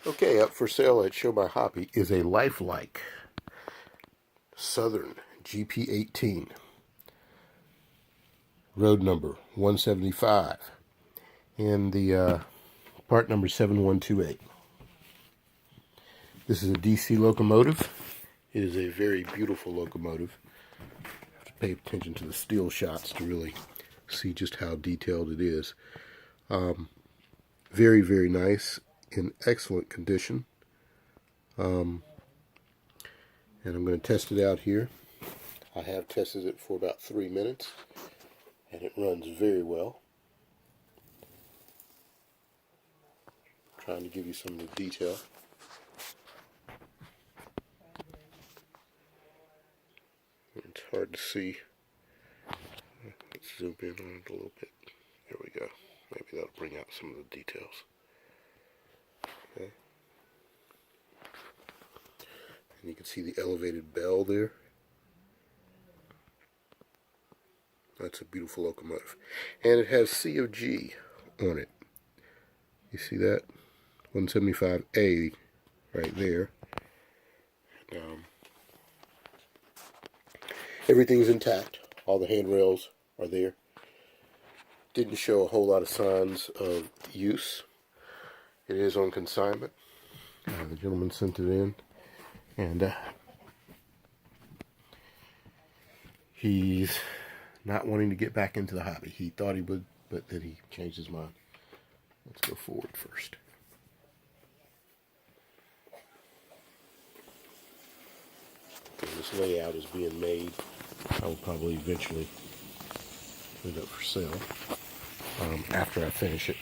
Okay, up for sale at ShowMyHobby is a lifelike Southern GP18, road number 175, and the part number 7128. This is a DC locomotive. It is a very beautiful locomotive. You have to pay attention to the steel shots to really see just how detailed it is. Very, very nice, in excellent condition. And I'm going to test it out here. I have tested it for about 3 minutes, and it runs very well. Trying to give you some of the detail. It's hard to see. Let's zoom in on it a little bit. There we go. Maybe that'll bring out some of the details. Okay. And you can see the elevated bell there. That's a beautiful locomotive. And it has C.o.G on it. You see that? 175A right there. Everything's intact. All the handrails are there. Didn't show a whole lot of signs of use. It is on consignment. The gentleman sent it in, and he's not wanting to get back into the hobby. He thought he would, but then he changed his mind. Let's go forward first. Okay, this layout is being made. I will probably eventually put it up for sale after I finish it.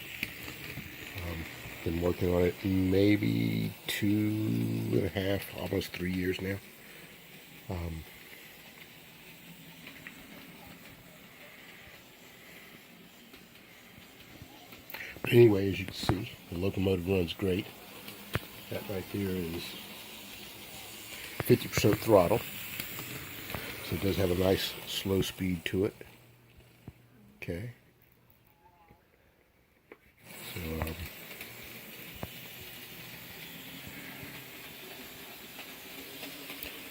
Been working on it maybe 2.5, almost 3 years now. But anyway, as you can see, the locomotive runs great. That right there is 50% throttle, so it does have a nice slow speed to it. Okay. So,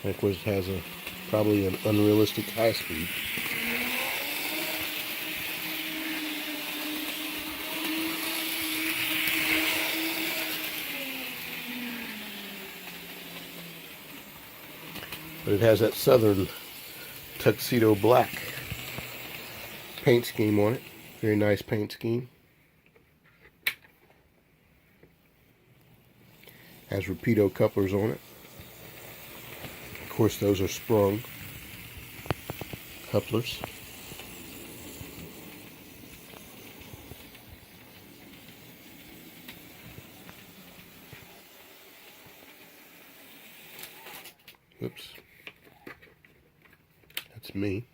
and of course it has probably an unrealistic high speed. But it has that Southern Tuxedo black paint scheme on it. Very nice paint scheme. Has Rapido couplers on it. Of course, those are sprung couplers. Oops. That's me.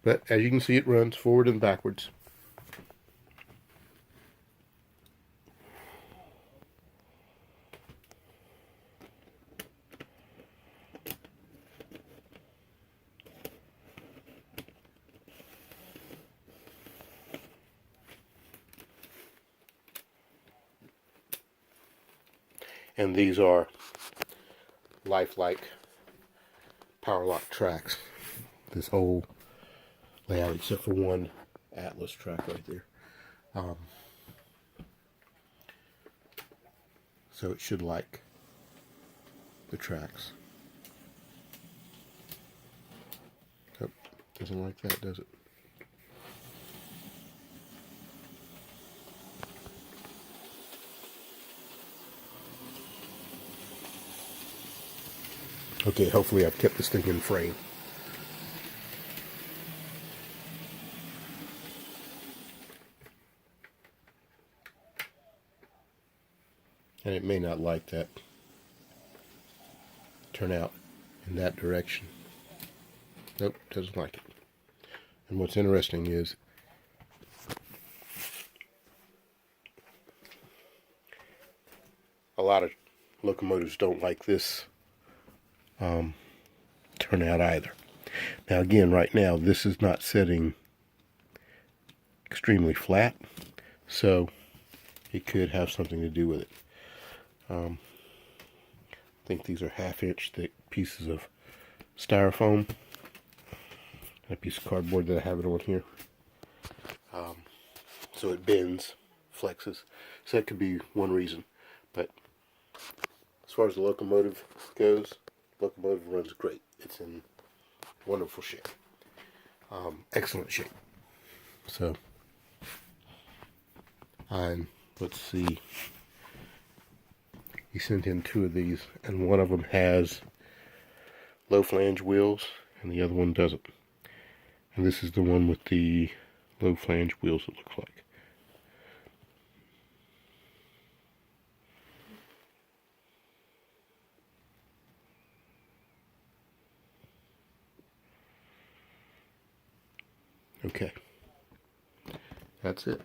But as you can see, it runs forward and backwards. And these are lifelike power lock tracks. This whole layout, except for one Atlas track right there. So it should like the tracks. Oh, doesn't like that, does it? Okay, hopefully I've kept this thing in frame. And it may not like that turn out in that direction. Nope, doesn't like it. And what's interesting is a lot of locomotives don't like this turnout either. Now again, right now this is not setting extremely flat, So it could have something to do with it. I think these are 1/2 inch thick pieces of styrofoam. A piece of cardboard that I have it on here. So it bends, flexes. So that could be one reason. But as far as the Locomotive goes, Locomotive runs great. It's in wonderful shape. Excellent shape. So, and let's see. He sent in 2 of these, and one of them has low flange wheels, and the other one doesn't. And this is the one with the low flange wheels, it looks like. Okay. That's it.